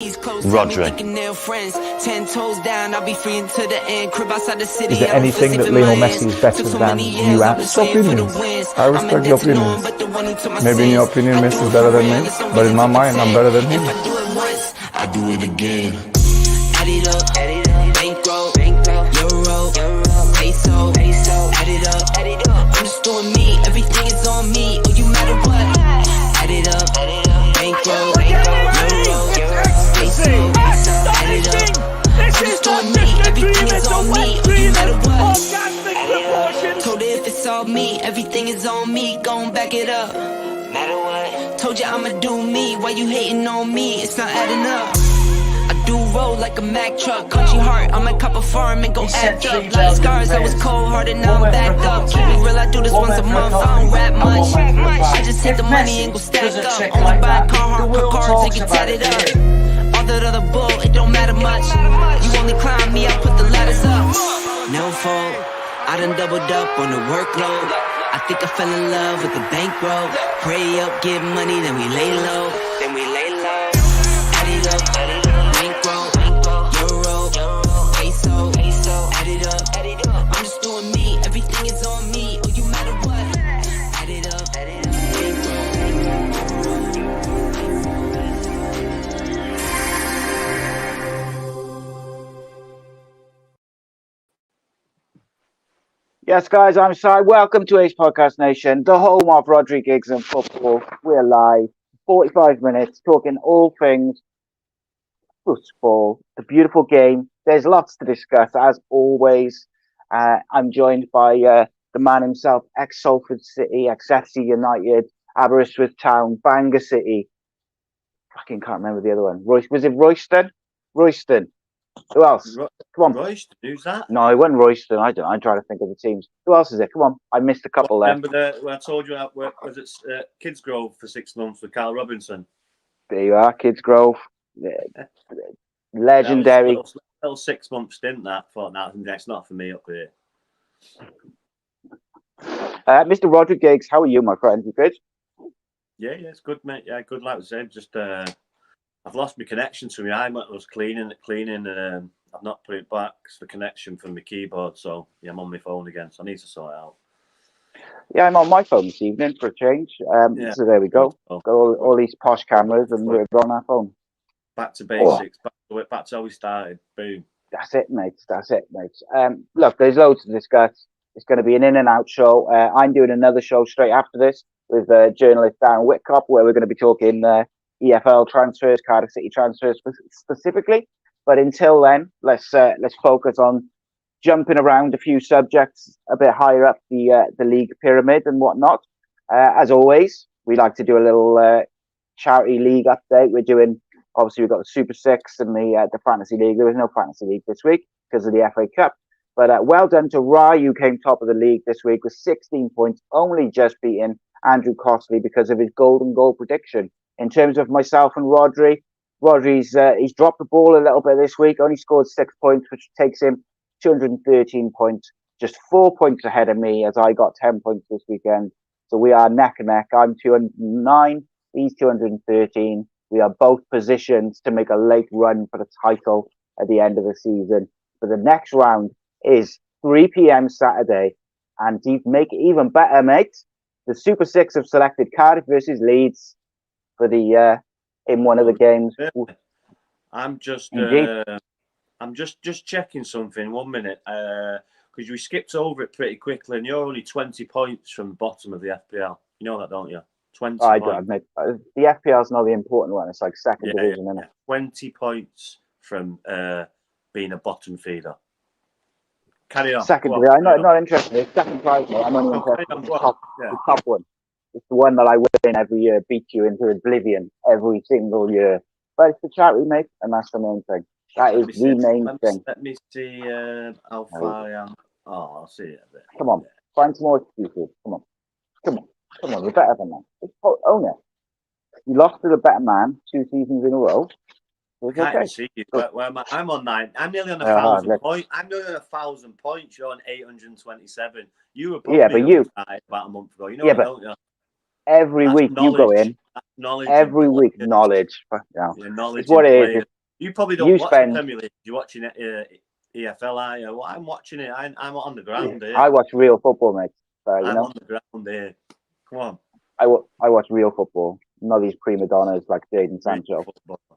Rhodri. Is there anything that Lionel Messi is better than you at? It's your opinion. I respect your opinion. Maybe in your opinion Messi is better than me, but in my mind I'm better than him. I do it again. Add it up, bankroll, euro, peso, add it up. I'm just doing me, everything is on me, oh you matter what. Add it up, bankroll, euro, peso, add it up. I'm just doing me, everything is on me, oh you matter what. Told her if it's all me, everything is on me, gon' back it up. Matter what. Told you I'ma do me, why you hating on me? It's not adding up. I do roll like a Mack truck, country heart, I might cop a farm and go act up. Like scars, I was cold hearted, now I'm back up. Keep it real, I do this once a month, I don't rap much. I just hit the money and go stack up. Only buy car cards and get tatted up. All that other bull, it don't matter much. You only climb me, I put the ladders up. No fault, I done doubled up on the workload. I think I fell in love with the bankroll. Pray up, get money, then we lay low. Add it up, bankroll, euro, peso, add it up. I'm just doing me, everything is on me, oh you matter what. Add it up, Yes, guys, I'm Si. Welcome to Ace Podcast Nation, the home of Rhodri Giggs and football. We're live, 45 minutes, talking all things football, the beautiful game. There's lots to discuss, as always. I'm joined by the man himself, ex-Salford City, ex-FC United, Aberystwyth Town, Bangor City. Fucking can't remember the other one. Was it Royston? Royston. Who else? Come on. Royston, who's that? No, it wasn't Royston. I don't know. I'm trying to think of the teams. Who else is it? Come on. I missed a couple there. Remember when I told you I worked, was it Kids Grove for 6 months with Carl Robinson? There you are, Kids Grove. Legendary. That was a little 6 month stint that. Thought, that's not for me up here. Mr. Rhodri Giggs, how are you, my friend? You good? Yeah, it's good, mate. Yeah, good. Like I said, just I've lost my connection to my iMac. I was cleaning, and I've not put it back. It's the connection from my keyboard, so yeah, I'm on my phone again. So I need to sort it out. Yeah, I'm on my phone this evening for a change. So there we go. Got all these posh cameras, and we're on our phone. Back to basics. Back to how we started. Boom. That's it, mate. Look, there's loads to discuss. It's going to be an in and out show. I'm doing another show straight after this with journalist Darren Whitcop, where we're going to be talking EFL transfers, Cardiff City transfers specifically. But until then, let's focus on jumping around a few subjects a bit higher up the league pyramid and whatnot. As always, we like to do a little charity league update. Obviously we've got the Super Six and the Fantasy League. There was no Fantasy League this week because of the FA Cup. But well done to Rye, who came top of the league this week with 16 points, only just beating Andrew Costley because of his golden goal prediction. In terms of myself and Rodri's he's dropped the ball a little bit this week, only scored 6 points, which takes him 213 points, just 4 points ahead of me as I got 10 points this weekend. So we are neck and neck. I'm 209, he's 213. We are both positioned to make a late run for the title at the end of the season. But the next round is 3 p.m. Saturday. And to make it even better, mate, the Super Six have selected Cardiff versus Leeds for the in one of the games. I'm just checking something 1 minute because we skipped over it pretty quickly, and you're only 20 points from the bottom of the FPL. You know that, don't you? 20 I points. don't admit the FPL is not the important one. It's like second division, isn't it? 20 points from being a bottom feeder. Carry on. Second division. I'm not interested. It's second prize, mate. I'm only interested in the top one. It's the one that I win every year, beat you into oblivion every single year. But it's the charity, mate, and that's the main thing. That is the main thing. Let me see how far I am. Oh, I'll see it a bit. Come on. Find some more excuses. Come on. You're better than that. Just own it. You lost to the better man 2 seasons in a row. Can't see you. I'm on 9. I'm nearly on 1,000 points. I'm nearly on 1,000 points. You're on 827. You were probably about a month ago. You know that, don't you? every week you go in, That's knowledge and every week players. knowledge. Yeah, It's knowledge what and it is. players. You probably don't You watch the spend. Premier League. You're watching it, EFL, are you? Well, I'm watching it. I'm on the ground here. I watch real football, mate. I'm on the ground here. Come on. I watch real football, not these prima donnas like Jadon Sancho.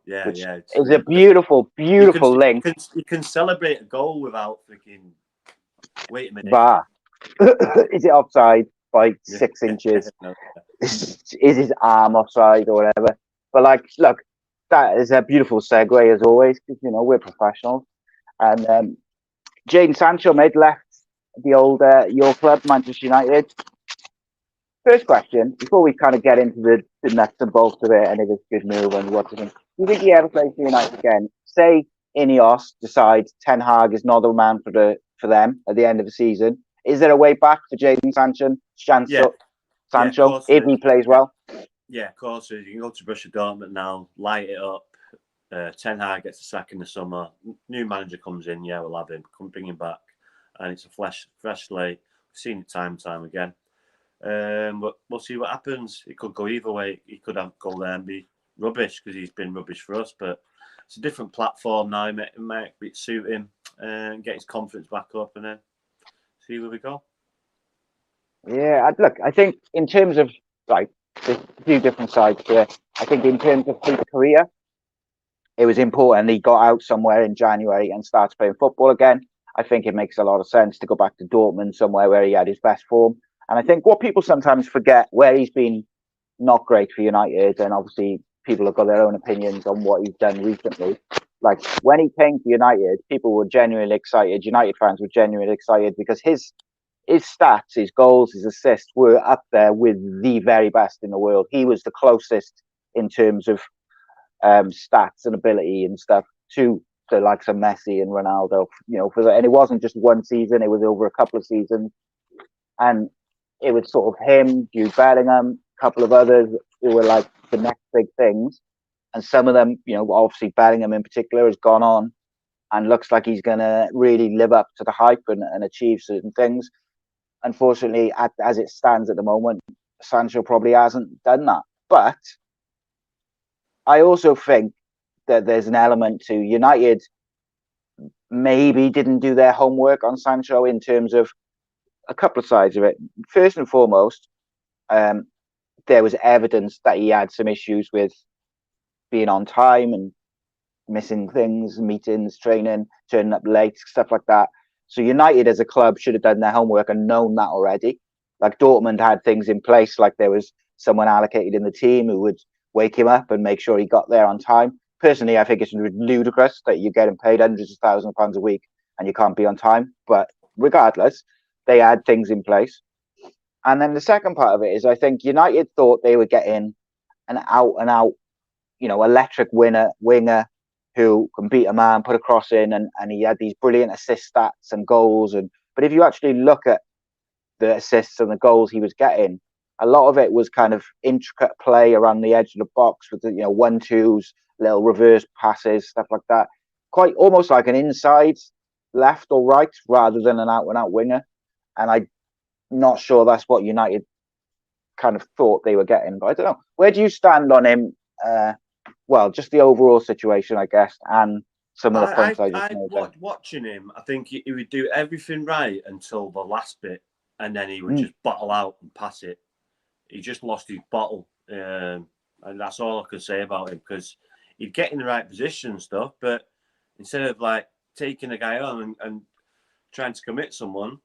Yeah, Which yeah. is a beautiful, beautiful link. You can celebrate a goal without freaking. Wait a minute. Bar. Is it offside by 6 inches? No. Is his arm offside or whatever? But like, look, that is a beautiful segue as always, because we're professionals. And Jadon Sancho made left the old your club, Manchester United. First question, before we kind of get into the nuts and bolts of it and if it's a good move and what do you think he ever plays for United again? Say Ineos decides Ten Hag is not the man for them at the end of the season. Is there a way back for Jadon Sancho? Sancho, if he plays well? Yeah, of course. You can go to Borussia Dortmund now, light it up. Ten Hag gets a sack in the summer. New manager comes in, yeah, we'll have him. Come bring him back. And it's a fresh slate. We've seen it time and time again. But we'll see what happens. It could go either way. He could go there and be rubbish because he's been rubbish for us. But it's a different platform now. It might suit him and get his confidence back up and then see where we go. Yeah, look, I think in terms of, there's a few different sides here. I think in terms of his career, it was important he got out somewhere in January and starts playing football again. I think it makes a lot of sense to go back to Dortmund, somewhere where he had his best form. And I think what people sometimes forget, where he's been not great for United, and obviously people have got their own opinions on what he's done recently. Like when he came to United, people were genuinely excited. United fans were genuinely excited because his stats, his goals, his assists were up there with the very best in the world. He was the closest in terms of stats and ability and stuff to the likes of Messi and Ronaldo. And it wasn't just one season; it was over a couple of seasons, and it was sort of him, Jude Bellingham, a couple of others who were like the next big things. And some of them, obviously Bellingham in particular has gone on and looks like he's going to really live up to the hype and achieve certain things. Unfortunately, as it stands at the moment, Sancho probably hasn't done that. But I also think that there's an element to United maybe didn't do their homework on Sancho in terms of a couple of sides of it. First and foremost, there was evidence that he had some issues with being on time and missing things, meetings, training, turning up late, stuff like that. So United as a club should have done their homework and known that already. Like Dortmund had things in place, like there was someone allocated in the team who would wake him up and make sure he got there on time. Personally, I think it's ludicrous that you're getting paid hundreds of thousands of pounds a week and you can't be on time. But regardless, they had things in place. And then the second part of it is I think United thought they were getting an out-and-out, electric winger who can beat a man, put a cross in, and he had these brilliant assist stats and goals. But if you actually look at the assists and the goals he was getting, a lot of it was kind of intricate play around the edge of the box with the 1-2s, little reverse passes, stuff like that. Quite almost like an inside left or right rather than an out-and-out winger. And I'm not sure that's what United kind of thought they were getting. But I don't know. Where do you stand on him? Just the overall situation, I guess, and some of the points I just made. Watching him, I think he would do everything right until the last bit, and then he would just bottle out and pass it. He just lost his bottle, and that's all I could say about him because he'd get in the right position and stuff, but instead of like taking a guy on and trying to commit someone,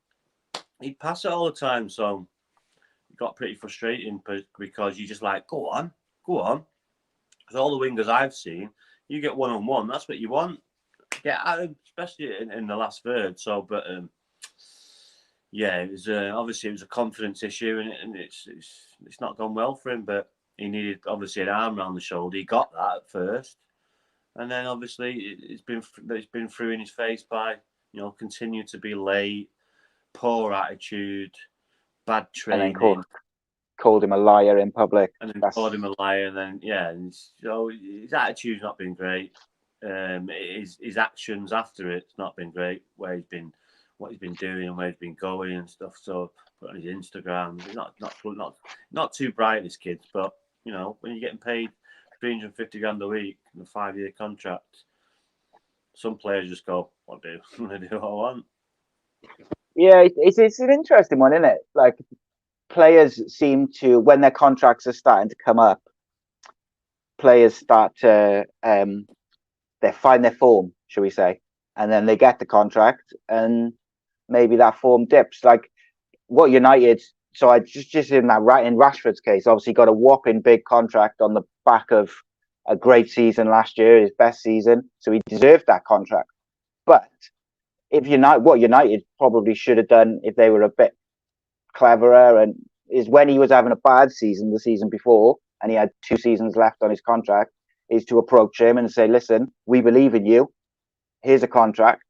he'd pass it all the time. So it got pretty frustrating because you just like, go on. Because all the wingers I've seen, you get one-on-one. That's what you want. Get at him, especially in the last third. So, but it was obviously it was a confidence issue, and it's not gone well for him. But he needed obviously an arm around the shoulder. He got that at first, and then obviously it's been through in his face by continue to be late, poor attitude, bad training. Called him a liar in public. And then called him a liar. And then, so his attitude's not been great. His actions after it's not been great, where he's been what he's been doing and where he's been going and stuff. So put on his Instagram, he's not too bright, this kid, but you know, when you're getting paid 350 grand a week in a 5-year contract, some players just go, "What do I'm gonna do what I want." Yeah, it's an interesting one, isn't it? Like players seem to, when their contracts are starting to come up, players start to they find their form, shall we say, and then they get the contract, and maybe that form dips. Like what United. So I just in Rashford's case, obviously got a whopping big contract on the back of a great season last year, his best season, so he deserved that contract. But if what United probably should have done if they were a bit cleverer, and is when he was having a bad season the season before, and he had 2 seasons left on his contract, is to approach him and say, "Listen, we believe in you. Here's a contract,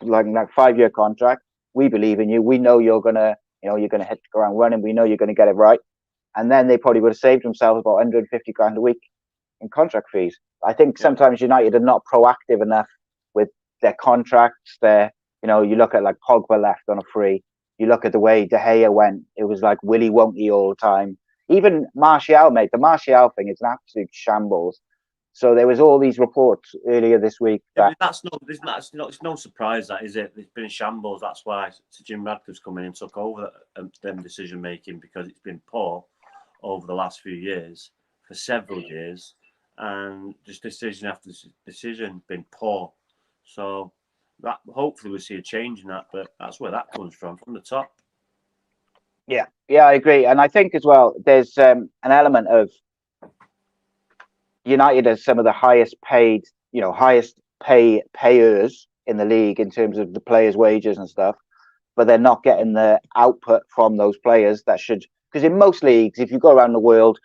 like 5-year contract. We believe in you. We know you're gonna hit the ground running. We know you're gonna get it right." And then they probably would have saved themselves about 150 grand a week in contract fees. I think sometimes United are not proactive enough with their contracts. You look at like Pogba left on a free. You look at the way De Gea went. It was like willy wonky all the time. Even Martial, mate. The Martial thing is an absolute shambles. So there was all these reports earlier this week that it's no surprise, that is it. It's been a shambles. That's why Sir Jim Radcliffe's come in and took over them decision making, because it's been poor over the last few years, for several years, and just decision after decision been poor. So that hopefully we'll see a change in that, but that's where that comes from the top. Yeah, I agree, and I think as well there's an element of United as some of the highest payers in the league in terms of the players' wages and stuff, but they're not getting the output from those players that should. Because in most leagues, if you go around the world,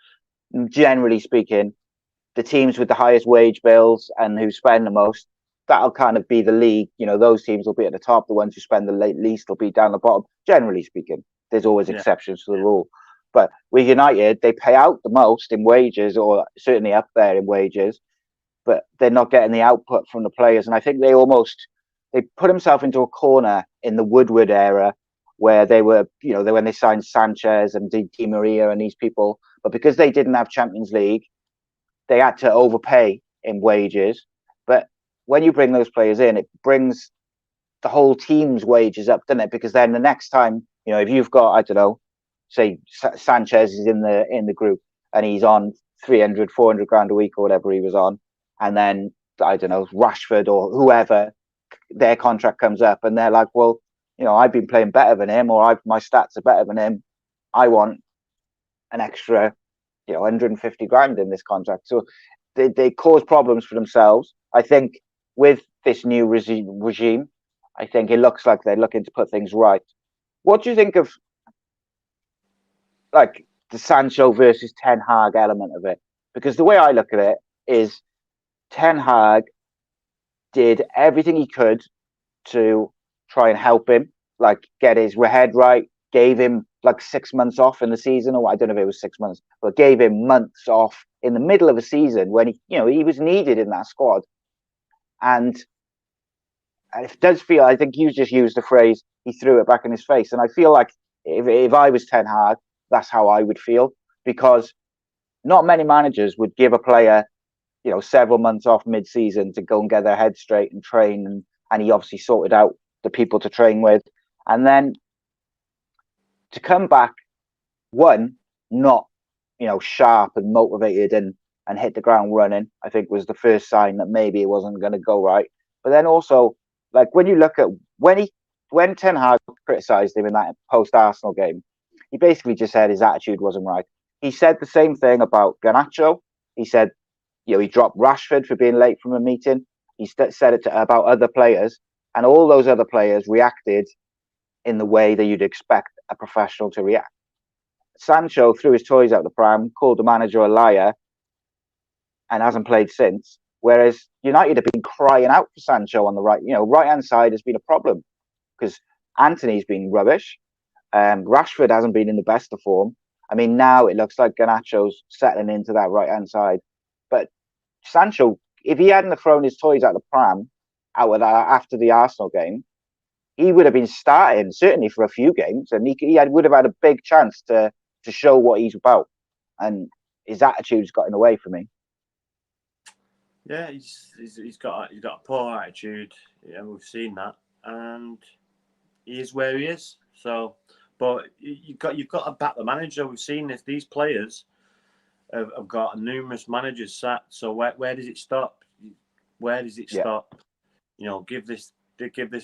generally speaking, the teams with the highest wage bills and who spend the most, that'll kind of be the league. Those teams will be at the top. The ones who spend the least will be down the bottom. Generally speaking, there's always exceptions to the rule. But with United, they pay out the most in wages, or certainly up there in wages, but they're not getting the output from the players. And I think they put themselves into a corner in the Woodward era, where they were, when they signed Sanchez and Di Maria and these people, but because they didn't have Champions League, they had to overpay in wages. But when you bring those players in, it brings the whole team's wages up, doesn't it? Because then the next time, if you've got, I don't know, say Sanchez is in the group and he's on 300, 400 grand a week or whatever he was on, and then I don't know, Rashford or whoever, their contract comes up and they're like, well, I've been playing better than him, or my stats are better than him. I want an extra 150 grand in this contract. So they cause problems for themselves. I think with this new regime, I think it looks like they're looking to put things right. What do you think of like the Sancho versus Ten Hag element of it? Because the way I look at it is Ten Hag did everything he could to try and help him, like get his head right, gave him like 6 months off in the season, or I don't know if it was 6 months, but gave him months off in the middle of a season when he was needed in that squad. And it does feel, I think you just used the phrase, he threw it back in his face. And I feel like if I was Ten Hag, that's how I would feel, because not many managers would give a player, several months off mid-season to go and get their head straight and train. And he obviously sorted out the people to train with. And then to come back, not, sharp and motivated and hit the ground running, I think was the first sign that maybe it wasn't going to go right. But then also, like when you look at when Ten Hag criticised him in that post-Arsenal game, he basically just said his attitude wasn't right. He said the same thing about Garnacho. He said, he dropped Rashford for being late from a meeting. He said it about other players, and all those other players reacted in the way that you'd expect a professional to react. Sancho threw his toys out the pram, called the manager a liar, and hasn't played since. Whereas United have been crying out for Sancho on the right-hand side has been a problem because Antony's been rubbish. Rashford hasn't been in the best of form. I mean, now it looks like Garnacho's settling into that right-hand side. But Sancho, if he hadn't thrown his toys out the pram after the Arsenal game, he would have been starting certainly for a few games, and would have had a big chance to show what he's about. And his attitude's got in the way for me. Yeah, he's got a poor attitude. Yeah, we've seen that, and he is where he is. So, but you've got to back the manager. We've seen this. These players have got numerous managers sacked. So where does it stop? Where does it stop? You know, give this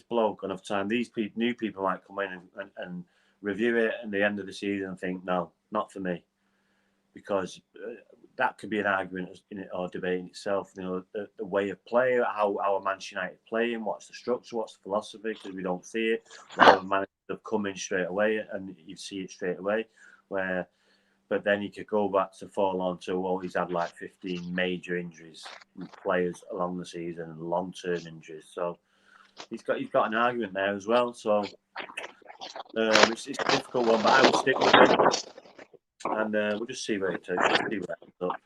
bloke enough time. These new people might come in and review it at the end of the season and think, no, not for me, because that could be an argument in it or debate in itself. You know, the way of play, how our Manchester United playing, what's the structure, what's the philosophy, because we don't see it. Where managers have come in straight away and you see it straight away. But then you could go back to fall on to, well, he's had like 15 major injuries, players along the season, and long-term injuries. So he's got an argument there as well. So it's a difficult one, but I will stick with it. And we'll just see where it takes. See where it ends up.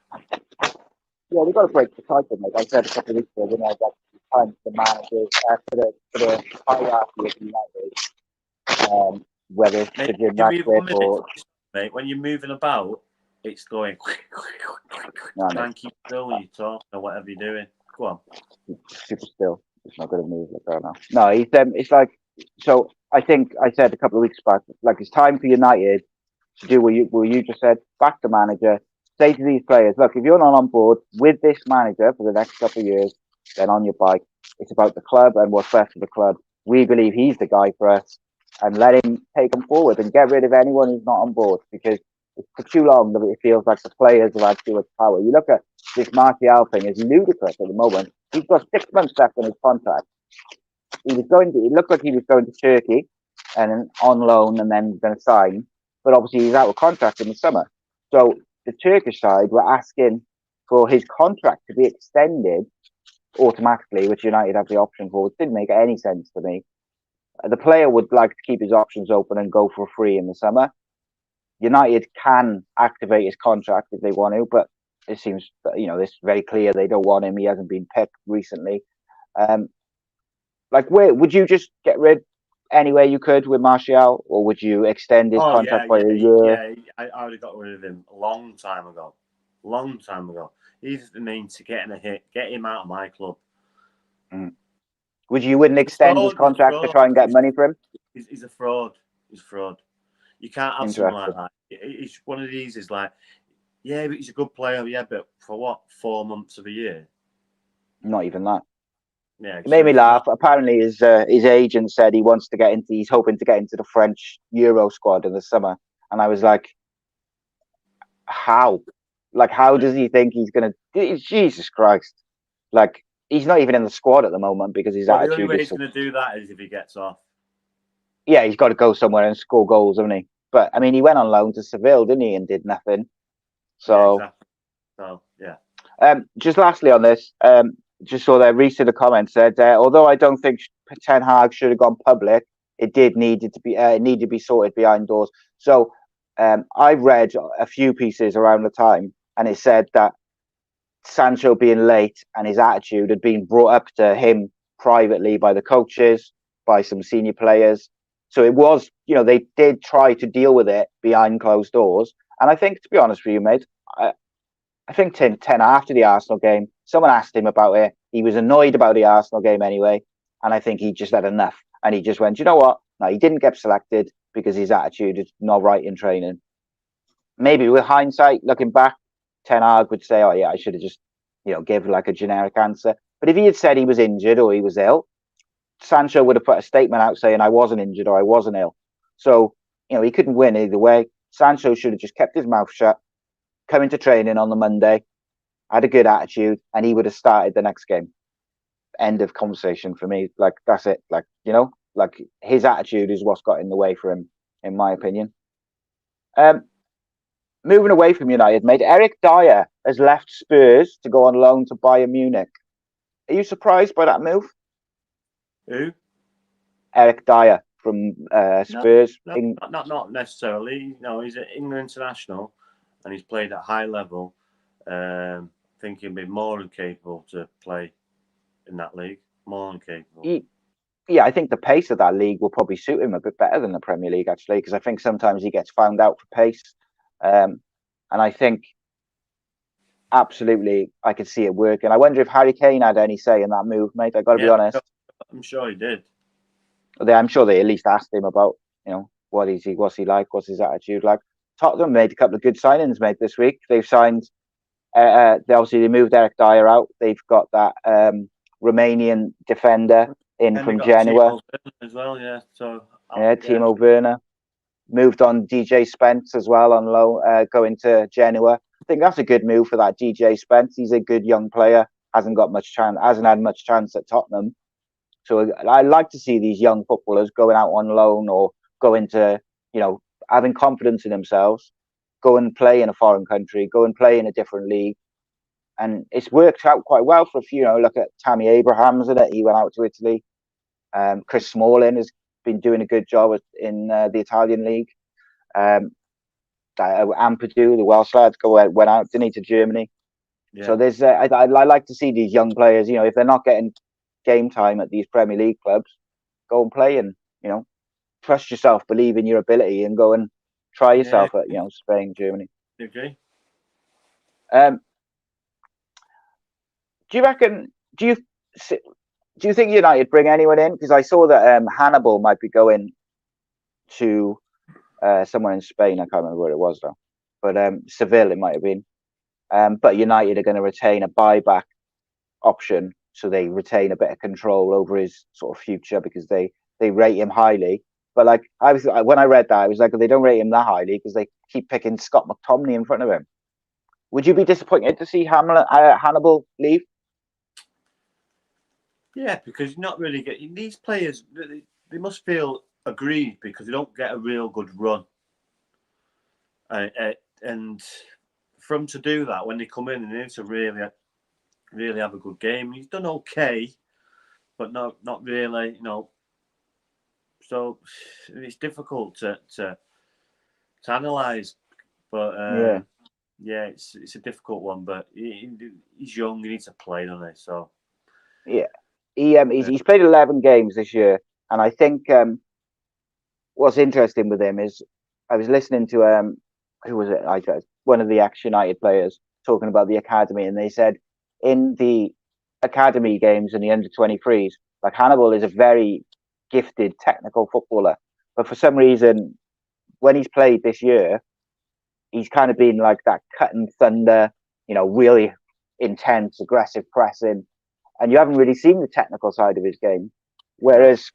Yeah, we've got to break the cycle, mate. I said a couple of weeks ago, you know, that time for the managers, for the hierarchy of United, whether it's Mate, Jim Ratcliffe or... Mate, when you're moving about, it's going... Try and keep still when you talk or whatever you're doing. Go on. Super still. It's not going to move like that now. No, it's like... So, I think I said a couple of weeks back, like, it's time for United to do what you just said, back the manager, say to these players, look, if you're not on board with this manager for the next couple of years, then on your bike. It's about the club and what's best for the club. We believe he's the guy for us, and let him take them forward and get rid of anyone who's not on board, because for too long it feels like the players have had too much power. You look at this Martial thing, it's ludicrous at the moment. He's got 6 months left on his contract. It looked like he was going to Turkey and on loan and then going to sign, but obviously he's out of contract in the summer. So the Turkish side were asking for his contract to be extended automatically, which United have the option for, which didn't make any sense to me. The player would like to keep his options open and go for free in the summer. United can activate his contract if they want to, but it seems, it's very clear they don't want him. He hasn't been picked recently. Where would you just get rid anywhere you could with Martial, or would you extend his contract by a year? Yeah, I would have got rid of him a long time ago. He's the means to getting a hit, get him out of my club. Wouldn't extend his contract to try and get money for him? He's a fraud. You can't have something like that. It's one of these is like, yeah, but he's a good player. Yeah, but for what? 4 months of a year? Not even that. Yeah, it made me laugh. Apparently, his agent said he's hoping to get into the French Euro squad in the summer, and I was like, how? Like, how does he think he's gonna? Jesus Christ! Like, he's not even in the squad at the moment because his attitude. The only way he's going to do that is if he gets off. Yeah, he's got to go somewhere and score goals, hasn't he? But I mean, he went on loan to Seville, didn't he, and did nothing. So, yeah, exactly. So yeah. Just lastly on this, just saw that Reese in the comments said, although I don't think Ten Hag should have gone public, it needed to be sorted behind doors. So I read a few pieces around the time, and it said that Sancho being late and his attitude had been brought up to him privately by the coaches, by some senior players. So it was, they did try to deal with it behind closed doors. And I think, to be honest with you, mate, I think 10 after the Arsenal game, someone asked him about it. He was annoyed about the Arsenal game anyway. And I think he just had enough. And he just went, you know what? No, he didn't get selected because his attitude is not right in training. Maybe with hindsight, looking back, Ten Hag would say, oh, yeah, I should have just, give like a generic answer. But if he had said he was injured or he was ill, Sancho would have put a statement out saying I wasn't injured or I wasn't ill. So, he couldn't win either way. Sancho should have just kept his mouth shut, come into training on the Monday, had a good attitude, and he would have started the next game. End of conversation for me. Like, that's it. Like, his attitude is what's got in the way for him, in my opinion. Moving away from United, mate, Eric Dyer has left Spurs to go on loan to Bayern Munich. Are you surprised by that move? Who? Eric Dyer from Spurs. Not necessarily. No, he's an England international, and he's played at high level. I think he'll be more than capable to play in that league. More than capable. yeah, I think the pace of that league will probably suit him a bit better than the Premier League, actually, because I think sometimes he gets found out for pace. And I think absolutely I could see it working. I wonder if Harry Kane had any say in that move, mate. I got to be honest. I'm sure he did. I'm sure they at least asked him about, what's he like, what's his attitude like. Tottenham made a couple of good signings, mate, this week. They've signed. They moved Eric Dyer out. They've got that Romanian defender in from Genoa as well. Yeah, so Timo Werner moved on. DJ Spence as well on loan, going to Genoa. I think that's a good move for that DJ Spence. He's a good young player. Hasn't had much chance at Tottenham. So I like to see these young footballers going out on loan or going to, having confidence in themselves, go and play in a foreign country, go and play in a different league. And it's worked out quite well for a few. Look at Tammy Abrahams, and he went out to Italy. Chris Smalling has been doing a good job in the Italian league. Ampadu, the Welsh lad, went out, didn't he, to Germany. Yeah. So there's, I like to see these young players. If they're not getting game time at these Premier League clubs, go and play and trust yourself, believe in your ability, and go and try yourself at Spain, Germany. Okay. Do you reckon? Do you think United bring anyone in? Because I saw that Hannibal might be going to somewhere in Spain. I can't remember where it was though, but Seville it might have been. But United are going to retain a buyback option, so they retain a bit of control over his sort of future because they rate him highly. But when I read that, I was like, they don't rate him that highly because they keep picking Scott McTominay in front of him. Would you be disappointed to see Hannibal leave? Yeah, because you're not really getting these players. They must feel aggrieved because they don't get a real good run. And for them to do that when they come in, they need to really have a good game. He's done okay, but not really. So it's difficult to analyse. But it's a difficult one. But he's young. He needs to play, doesn't he? So yeah. He's played 11 games this year, and I think what's interesting with him is I was listening to who was it? One of the ex-United players talking about the academy, and they said in the academy games and the under-23s, like Hannibal is a very gifted technical footballer, but for some reason, when he's played this year, he's kind of been like that cut and thunder, really intense, aggressive pressing. And you haven't really seen the technical side of his game. Whereas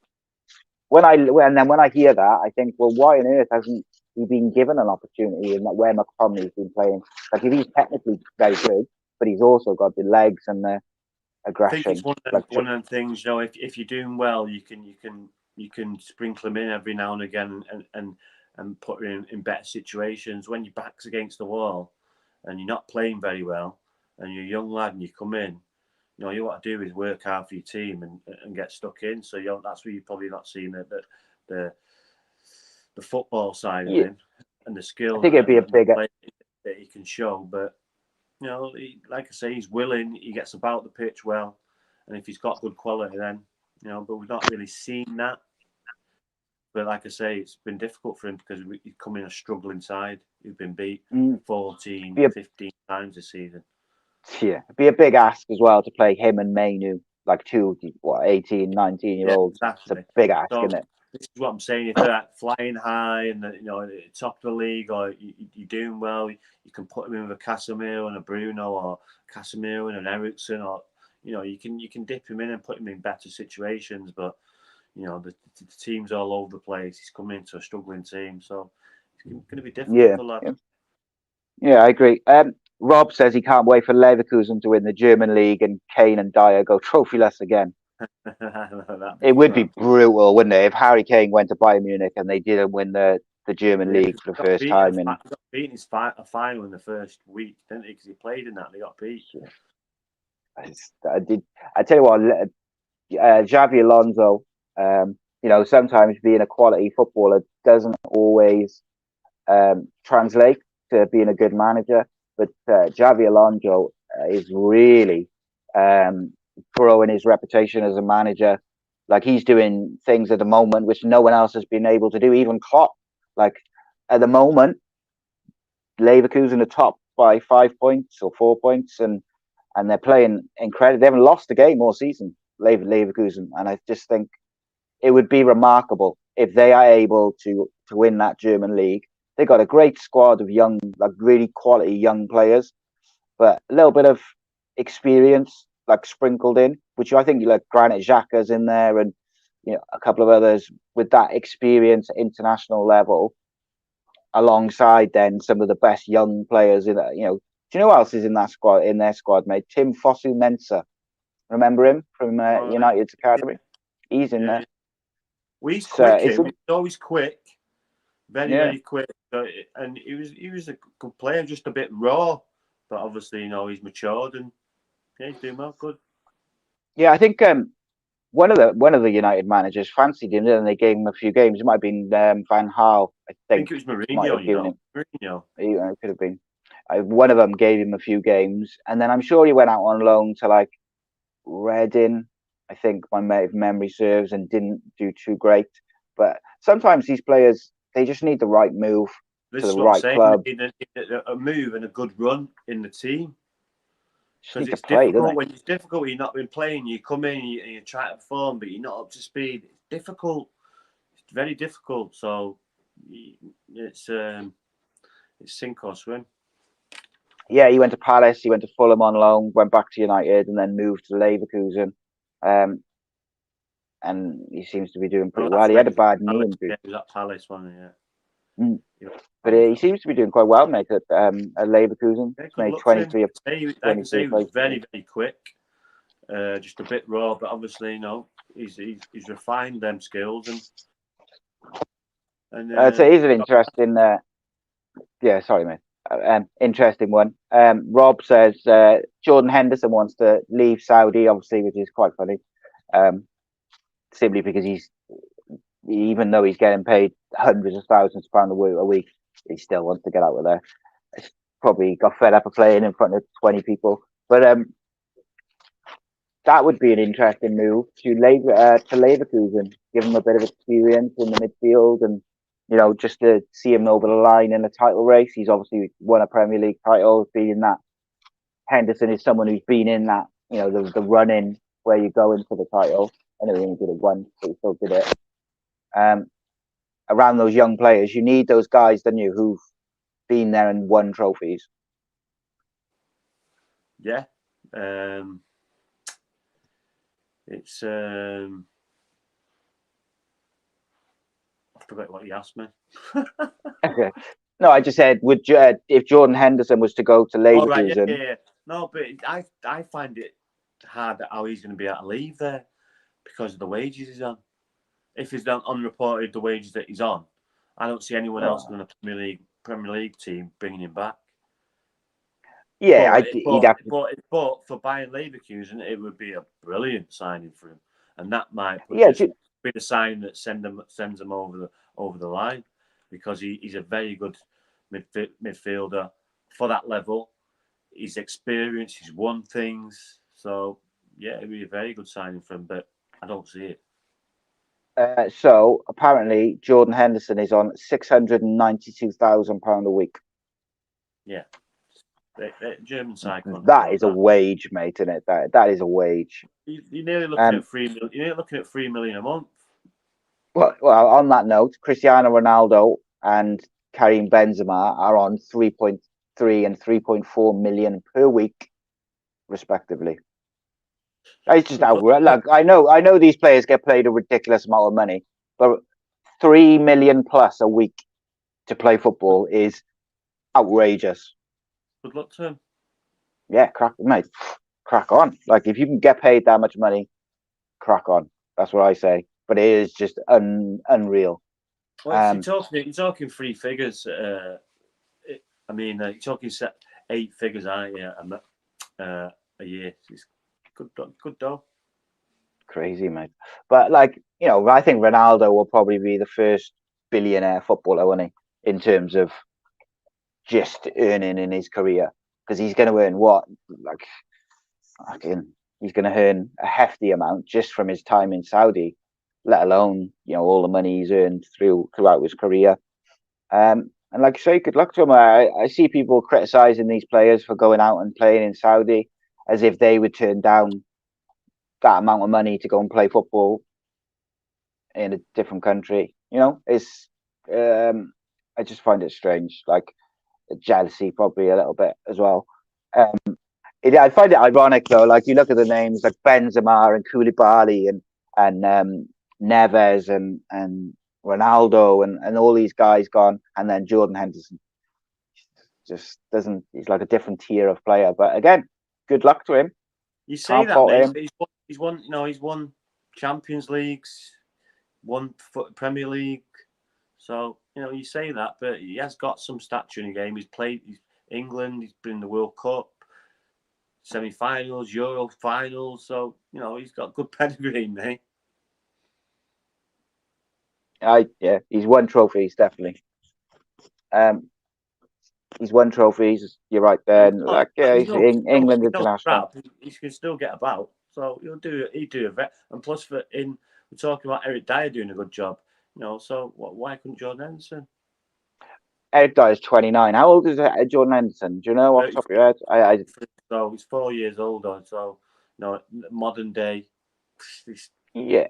when I hear that, I think, well, why on earth hasn't he been given an opportunity in that where McTominay's been playing? Like, if he's technically very good, but he's also got the legs and the aggression. I think it's one of the things, if you're doing well, you can sprinkle him in every now and again and put him in better situations. When your back's against the wall and you're not playing very well and you're a young lad and you come in, you want to do is work hard for your team and get stuck in. So that's where you're probably not seeing the football side of him and the skill. I think it'd be a bigger that he can show. But like I say, he's willing. He gets about the pitch well, and if he's got good quality, then But we've not really seen that. But like I say, it's been difficult for him because he's come in a struggling side. He's been beat 14, 15 times this season. Yeah, it'd be a big ask as well to play him and Mainu, like 18, 19-year-olds. Exactly. It's a big ask, isn't it? This is what I'm saying. If they're flying high and at the top of the league, or you're doing well, you can put him in with a Casemiro and a Bruno, or Casemiro and an Eriksen, or you can dip him in and put him in better situations. But the team's all over the place. He's coming into a struggling team, so it's going to be difficult for lads. Yeah, I agree. Rob says he can't wait for Leverkusen to win the German league and Kane and Dyer go trophyless again. It would be brutal, wouldn't it, if Harry Kane went to Bayern Munich and they didn't win the German league for the first time. He got beaten in a final in the first week, didn't he? Because he played in that. They got beat. I tell you what, Xavi Alonso, sometimes being a quality footballer doesn't always translate to being a good manager. But Xavi Alonso is really growing his reputation as a manager. Like he's doing things at the moment which no one else has been able to do, even Klopp. Like at the moment, Leverkusen are top by 5 points or 4 points, and they're playing incredible. They haven't lost a game all season, Leverkusen, and I just think it would be remarkable if they are able to win that German league. They got a great squad of young, like really quality young players, but a little bit of experience like sprinkled in, which I think like Granit Xhaka's in there, and a couple of others with that experience at international level, alongside then some of the best young players in that. Do you know who else is in that squad? In their squad, mate, Tim Fosu-Mensah. Remember him from United's academy? He's in there. Well, he's quick. He's always quick, very quick. And he was a good player, just a bit raw, but obviously he's matured and he's doing well. Good. Yeah, I think one of the United managers fancied him, and they gave him a few games. It might have been Van Gaal. I think it was Mourinho. Mourinho. It could have been. One of them gave him a few games, and then I'm sure he went out on loan to like Reading, I think my memory serves, and didn't do too great. But sometimes these players, they just need the right move to the right club. They need a move and a good run in the team. Because it's difficult when you've not been playing. You come in and you try to perform, but you're not up to speed. It's difficult. It's very difficult. So it's sink or swim. Yeah, he went to Palace. He went to Fulham on loan. Went back to United, and then moved to Leverkusen. And he seems to be doing pretty well. He had a bad knee injury. Yeah, he was at Palace, wasn't he? But he seems to be doing quite well, mate, at Leverkusen. Yeah, made 23. I can say he was very, very quick. Just a bit raw, but obviously, he's refined them skills. And I'd say he's an interesting. Sorry, mate. Interesting one. Rob says Jordan Henderson wants to leave Saudi, obviously, which is quite funny. Simply because even though he's getting paid hundreds of thousands of pounds a week, he still wants to get out of there. It's probably got fed up of playing in front of 20 people. But that would be an interesting move to Leverkusen, give him a bit of experience in the midfield, and just to see him over the line in a title race. He's obviously won a Premier League title, been in that. Henderson is someone who's been in that, the run-in where you go in for the title. I know he only did it once, but he still did it. Around those young players, you need those guys, don't you, who've been there and won trophies. Yeah. It's I forgot what you asked me. Okay. No, I just said, if Jordan Henderson was to go to Leverkusen? Oh, right, yeah. No, but I find it hard how he's going to be able to leave there because of the wages he's on. If he's done unreported the wages that he's on, I don't see anyone else in the Premier League team bringing him back. Yeah, but for Bayern Leverkusen, it would be a brilliant signing for him, and that might be the sign that sends him over the line, because he's a very good midfielder for that level. He's experienced, he's won things, so yeah, it'd be a very good signing for him, but I don't see it. So apparently, Jordan Henderson is on £692,000 a week. Yeah. German side. That is a wage, mate, isn't it? That is a wage. You're nearly looking at 3 million. You're nearly looking at 3 million a month. Well, on that note, Cristiano Ronaldo and Karim Benzema are on 3.3 and 3.4 million per week, respectively. It's just outrageous. Look, I know these players get paid a ridiculous amount of money, but 3 million plus a week to play football is outrageous. Good luck to him. Yeah, crack on. Like, if you can get paid that much money, crack on. That's what I say. But it is just unreal. Well, you're talking three figures. You're talking 8 figures, aren't you? A year. It's good dough. Crazy, mate. But I think Ronaldo will probably be the first billionaire footballer, won't he? In terms of just earning in his career, because he's going to earn he's going to earn a hefty amount just from his time in Saudi. let alone all the money he's earned throughout his career. And like I say, good luck to him. I see people criticising these players for going out and playing in Saudi as if they would turn down that amount of money to go and play football in a different country. It's I just find it strange, like jealousy probably a little bit as well. I find it ironic though. Like you look at the names like Benzema and Koulibaly and Neves and Ronaldo and all these guys gone, and then Jordan Henderson just doesn't. He's like a different tier of player. But again, good luck to him. You say Can't that, fault mate. him. But he's won. He's won Champions Leagues, won Premier League. So you say that, but he has got some stature in the game. He's played England. He's been in the World Cup, semi-finals, Euro finals. So he's got good pedigree, mate. He's won trophies definitely. He's won trophies. You're right there. He's England international. He can still get about. So he'll do a vet. And plus, we're talking about Eric Dyer doing a good job. So why couldn't Jordan Henderson? Eric Dyer's 29. How old is Jordan Henderson? Do you know off the top of your head? So he's 4 years older. So modern day. Yeah.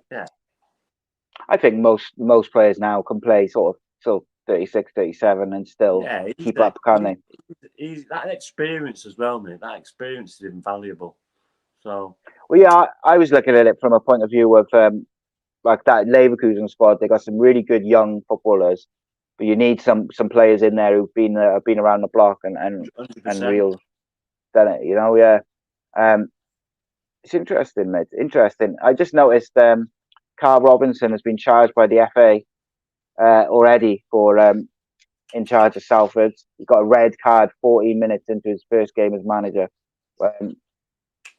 I think most players now can play sort of 36, 37 and still keep up, can't they? He's that experience as well, mate. That experience is invaluable. So I was looking at it from a point of view of like that Leverkusen squad. They got some really good young footballers, but you need some players in there who've been around the block and real done it. It's interesting, mate. Interesting. I just noticed Carl Robinson has been charged by the FA already for in charge of Salford. He got a red card 14 minutes into his first game as manager. Do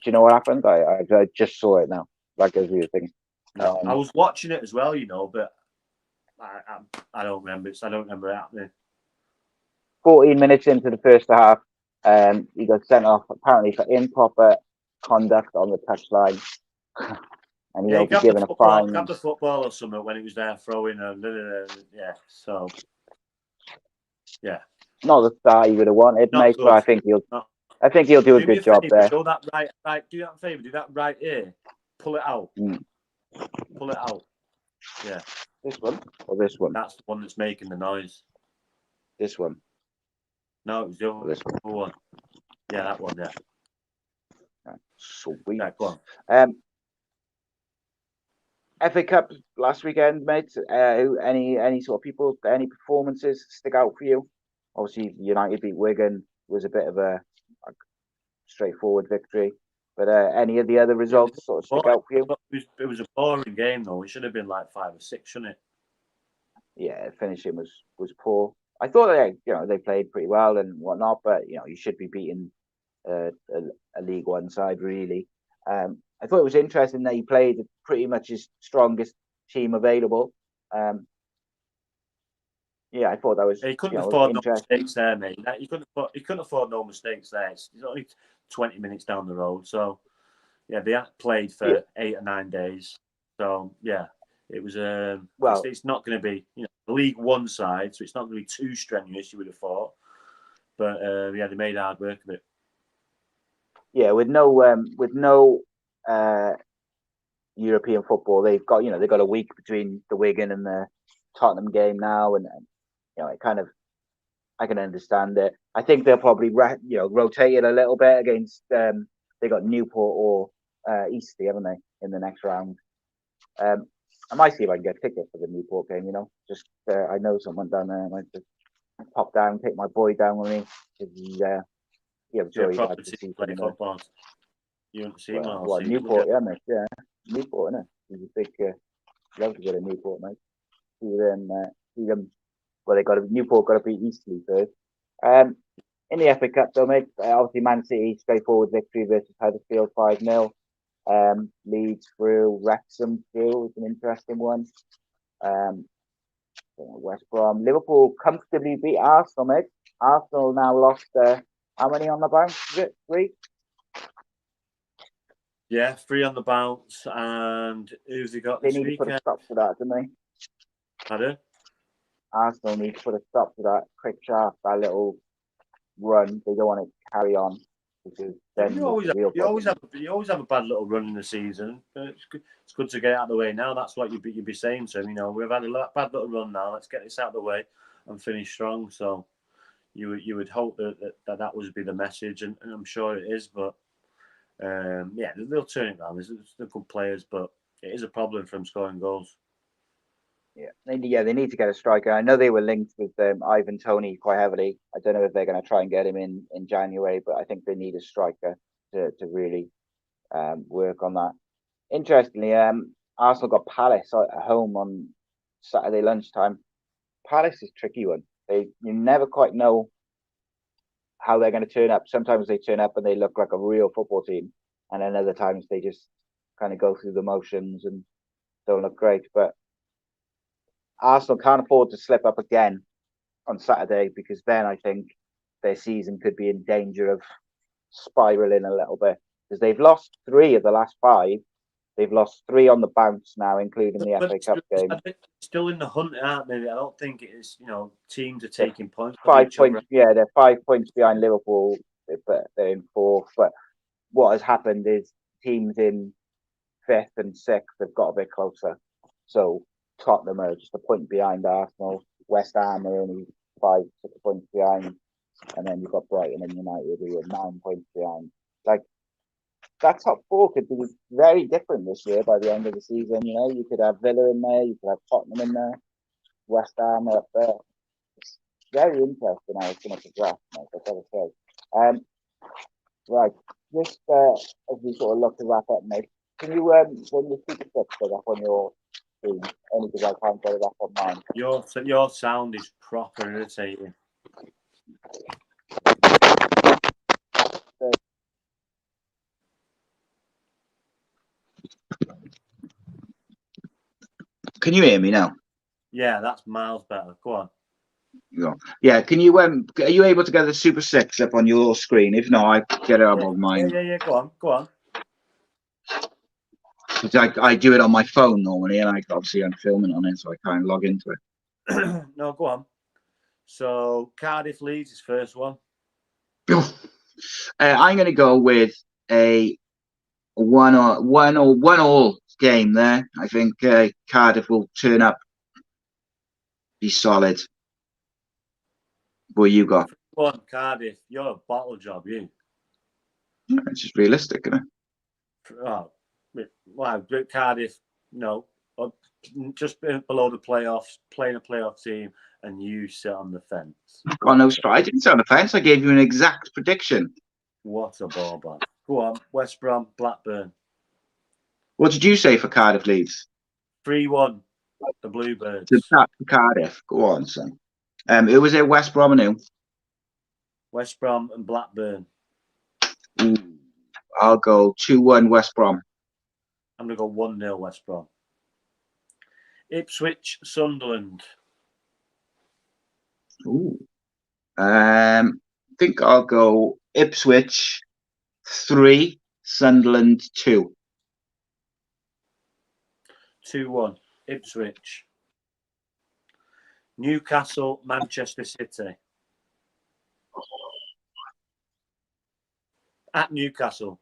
you know what happened? I just saw it now, like as we were thinking. No, I was watching it as well, but I don't remember it. So I don't remember it happening. 14 minutes into the first half, he got sent off apparently for improper conduct on the touchline. And he'll be given a fine. Grab the football or something when he was there throwing. So yeah. Not the start he would have wanted, mate, but I think he'll do a good job there. Do that right. Do that favour. Do that right here. Pull it out. Pull it out. Yeah. This one or this one? That's the one that's making the noise. This one. No, it was the other one. Yeah, that one. Yeah. Sweet. Yeah, go on. FA Cup last weekend, mate. Any sort of people, any performances stick out for you? Obviously, United beat Wigan was a bit of a straightforward victory. But any of the other results sort of stick out for you? It was a boring game, though. It should have been like 5 or 6, shouldn't it? Yeah, finishing was poor. I thought they played pretty well and whatnot, but you should be beating a League One side really. I thought it was interesting that he played pretty much his strongest team available. I thought that was. He couldn't afford no mistakes there, mate. He couldn't afford no mistakes there. It's only 20 minutes down the road, so they played for 8 or 9 days. So it was it's not going to be the League One side, so it's not going to be too strenuous. You would have thought, but they made hard work of it. Yeah, with no European football, they've got a week between the Wigan and the Tottenham game now, and it kind of, I can understand it. I think they'll probably rotate it a little bit against they got Newport or Eastleigh, haven't they, in the next round. I might see if I can get a ticket for the Newport game. Just I know someone down there. I might just pop down, take my boy down with me. I'm sure he'd like to see football. You want to see Newport, mate. Yeah, Newport, innit? He's a big. Love to go to Newport, mate. See them. Well, Newport got to beat Eastleigh first. In the FA Cup, though, mate, obviously Man City straightforward victory versus Huddersfield 5-0. Leeds through, Wrexham through. It's an interesting one. West Brom, Liverpool comfortably beat Arsenal, mate. Arsenal now lost. How many on the bounce? Is it 3? Yeah, 3 on the bounce. And who's he got They this need to put a weekend? stop to that, don't they? Pardon? Arsenal need to put a stop to that quick sharp, that little run. They don't want to carry on because then You always, the real you always problem. you always have a bad little run in the season. It's good to get out of the way now. That's what you'd be saying to him. You know, we've had a bad little run now. Let's get this out of the way and finish strong. So you would hope that would be the message, and I'm sure it is. But yeah, they'll turn it around. They're good players, but it is a problem for them scoring goals. Yeah, they need to get a striker. I know they were linked with Ivan Toney quite heavily. I don't know if they're going to try and get him in January, but I think they need a striker to really work on that. Interestingly, Arsenal got Palace at home on Saturday lunchtime. Palace is a tricky one. You never quite know how they're going to turn up. Sometimes they turn up and they look like a real football team, and then other times they just kind of go through the motions and don't look great. But Arsenal can't afford to slip up again on Saturday because then I think their season could be in danger of spiraling a little bit because they've lost 3 of the last 5. They've lost 3 on the bounce now, including the FA Cup game. I think still in the hunt, aren't they? I don't think it is. You know, teams are taking points. 5 points. Yeah, they're 5 points behind Liverpool, but they're in 4th. But what has happened is teams in 5th and 6th have got a bit closer. So Tottenham are just a point behind Arsenal. West Ham are only 5, 6 points behind, and then you've got Brighton and United who are 9 points behind. Like that top 4 could be very different this year by the end of the season. You know, you could have Villa in there, you could have Tottenham in there, West Ham up there. It's very interesting how it's going to progress, mate, I've got to say. Right, just as we sort of look to wrap up, mate, can you when you Super Six set up on your screen, only because I can't get it up on mine. Your sound is proper irritating. Can you hear me now? Yeah, that's miles better. Go on. Yeah, can you are you able to get the Super 6 up on your screen? If not, I get it up on mine. Yeah. Go on. I do it on my phone normally, and obviously I'm filming on it, so I can't log into it. No, go on. So Cardiff Leeds is first one. I'm going to go with a 1-1 game there. I think Cardiff will turn up, be solid. What you got? Go on, Cardiff. You're a bottle job, you. It's just realistic, isn't it? Oh, wow. Cardiff, no. Just below the playoffs, playing a playoff team, and you sit on the fence. Oh, no, I didn't sit on the fence. I gave you an exact prediction. What a ball bag. Go on, West Brom, Blackburn. What did you say for Cardiff Leeds? 3-1, the Bluebirds. For Cardiff. Go on, son. Who was it? West Brom and who? West Brom and Blackburn. Ooh, I'll go 2-1 West Brom. I'm going to go 1-0 West Brom. Ipswich, Sunderland. Ooh. I think I'll go Ipswich 3, Sunderland 2. 2-1, Ipswich. Newcastle, Manchester City. At Newcastle.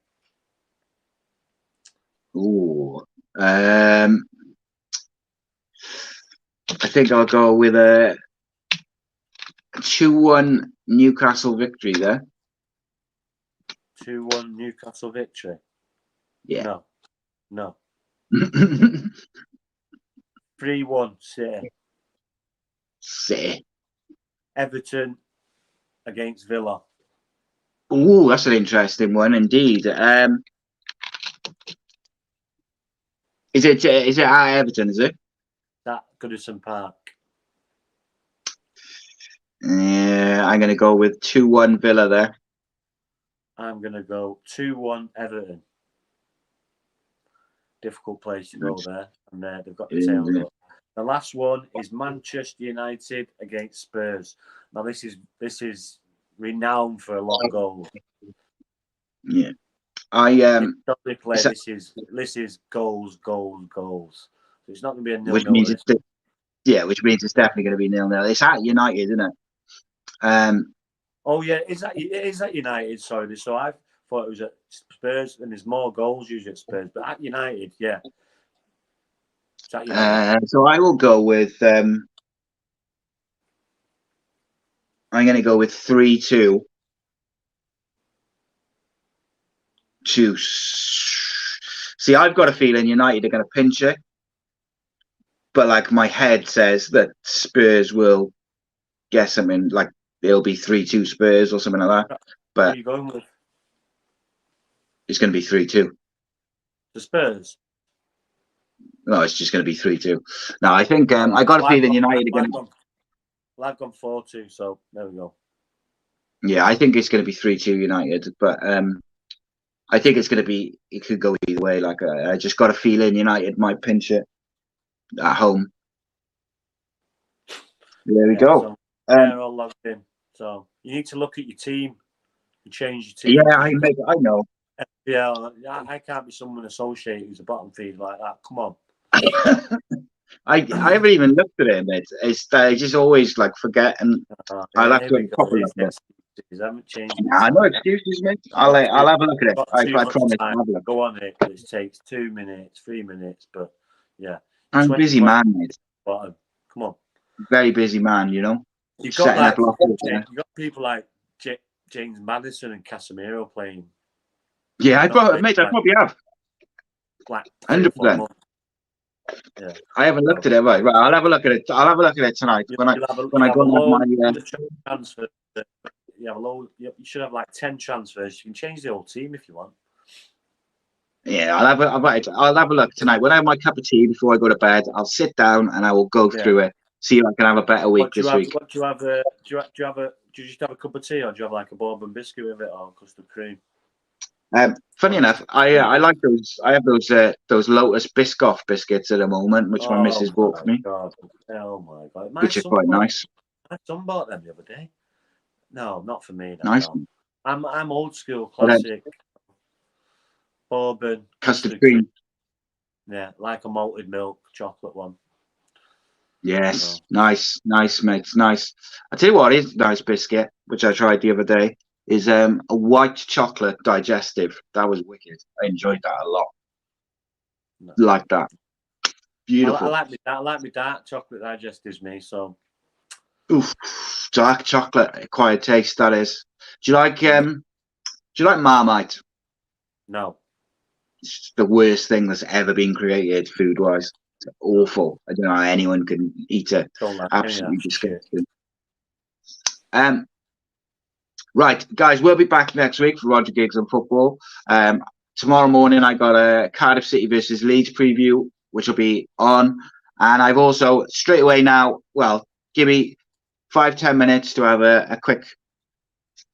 Ooh. I think I'll go with a 2-1 Newcastle victory there. 2-1 Newcastle victory. Yeah. No. 3-1 City. City. Everton against Villa. Ooh, that's an interesting one indeed. Is it at Everton? Is it? At Goodison Park. Yeah, I'm going to go with 2-1 Villa there. I'm going to go 2-1 Everton. Difficult place to go there, and they've got the tails up. The last one is Manchester United against Spurs. Now this is renowned for a lot of goals. Yeah. Historically, so- this is goals. So it's not going to be a which 0-0. means which means it's definitely going to be 0-0. It's at United, isn't it? Oh yeah, it is at United. Sorry, so I thought it was at Spurs, and there's more goals usually at Spurs, but at United, yeah. It's at United. So I will go with. I'm going to go with 3-2. See, I've got a feeling United are going to pinch it, but like my head says that Spurs will get something like it'll be 3-2 Spurs or something like that. What are But you going with? it's going to be 3-2. The Spurs. No, it's just going to be 3-2. No, I think I got a feeling United are going to. I've gone 4-2, so there we go. Yeah, I think it's going to be 3-2 United, but I think it's going to be. It could go either way. Like I just got a feeling United might pinch it at home. There we go. So they're all logged in. So you need to look at your team and change your team. Yeah, I know. Yeah, I can't be someone associated who's a bottom feeder like that. Come on. I haven't even looked at it, mate. I just always like forget, and I'll have to have a proper look at it. I haven't changed. Nah, no excuses, mate. I'll have a look at it. I promise. Go on it. It takes 2 minutes, 3 minutes, but yeah. I'm a busy man, mate. Bottom. Come on. Very busy man, you know. You've got people like James Maddison and Casemiro playing. Yeah, I probably have. Like 100%. Yeah. I haven't looked at it. Right. I'll have a look at it. I'll have a look at it tonight when I go on my transfer. You should have like 10 transfers. You can change the whole team if you want. Yeah, I'll have a look tonight. When I have my cup of tea before I go to bed, I'll sit down and I will go through it. See if I can have a better week this week. What do you have? Do you just have a cup of tea, or do you have like a bourbon biscuit with it, or custard cream? Funny enough, I like those. I have those Lotus Biscoff biscuits at the moment, which my missus bought for me. God. Oh my god! Which are quite nice. My son bought them the other day. No, not for me. Nice. No. I'm old school, classic. Bourbon, custard cream. Yeah, like a malted milk chocolate one. Yes, nice, mate. Nice. I tell you what is nice biscuit, which I tried the other day, is a white chocolate digestive. That was wicked. I enjoyed that a lot. No. Like that. Beautiful. I like my dark chocolate digestives, me. So. Oof, dark chocolate, acquired taste. That is. Do you like Marmite? No. It's the worst thing that's ever been created, food-wise. It's awful. I don't know how anyone can eat it. Absolutely disgusting. Right, guys, we'll be back next week for Rhodri Giggs on football. Tomorrow morning, I got a Cardiff City versus Leeds preview, which will be on. And I've also, straight away now, well, give me 5-10 minutes to have a quick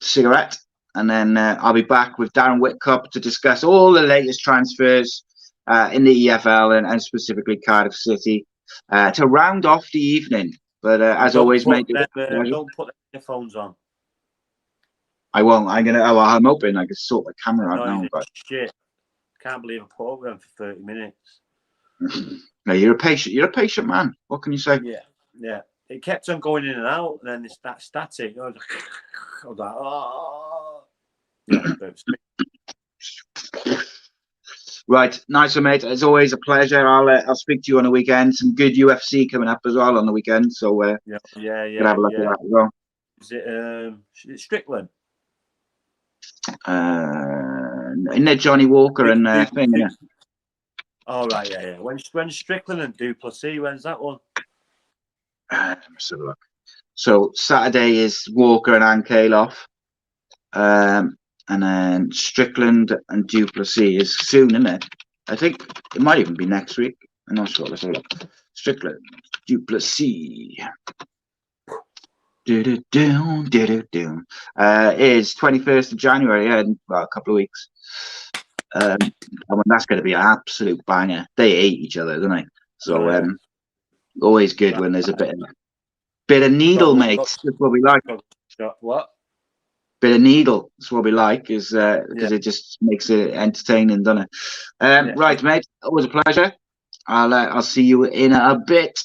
cigarette. And then I'll be back with Darren Whitcup to discuss all the latest transfers in the EFL and specifically Cardiff City to round off the evening. But as always, mate, don't put the earphones on. I won't. I'm hoping I can sort the camera out now. But shit, can't believe I put up with them for 30 minutes. No, you're a patient man. What can you say? Yeah. It kept on going in and out, and then it's that static. I was like, oh. Right, nice one, mate. As always, a pleasure. I'll speak to you on the weekend. Some good UFC coming up as well on the weekend. So yeah. Have a look at that as well. Is it Strickland? Isn't it Johnny Walker and thing? Yeah. Oh right, yeah. When Strickland and Duplessis, when's that one? Let's have a look. So Saturday is Walker and Ankale and then Strickland and Duplessis is soon, isn't it? I think it might even be next week. I'm not sure. Let's have a look. Strickland, Duplessis. Is 21st of January, in a couple of weeks. That's going to be an absolute banger. They hate each other, don't they? So always good when there's a bit of needle, mate. That's what we like. What? bit of needle. That's what we like, is because it just makes it entertaining, doesn't it? Right, mate. Always a pleasure. I'll see you in a bit.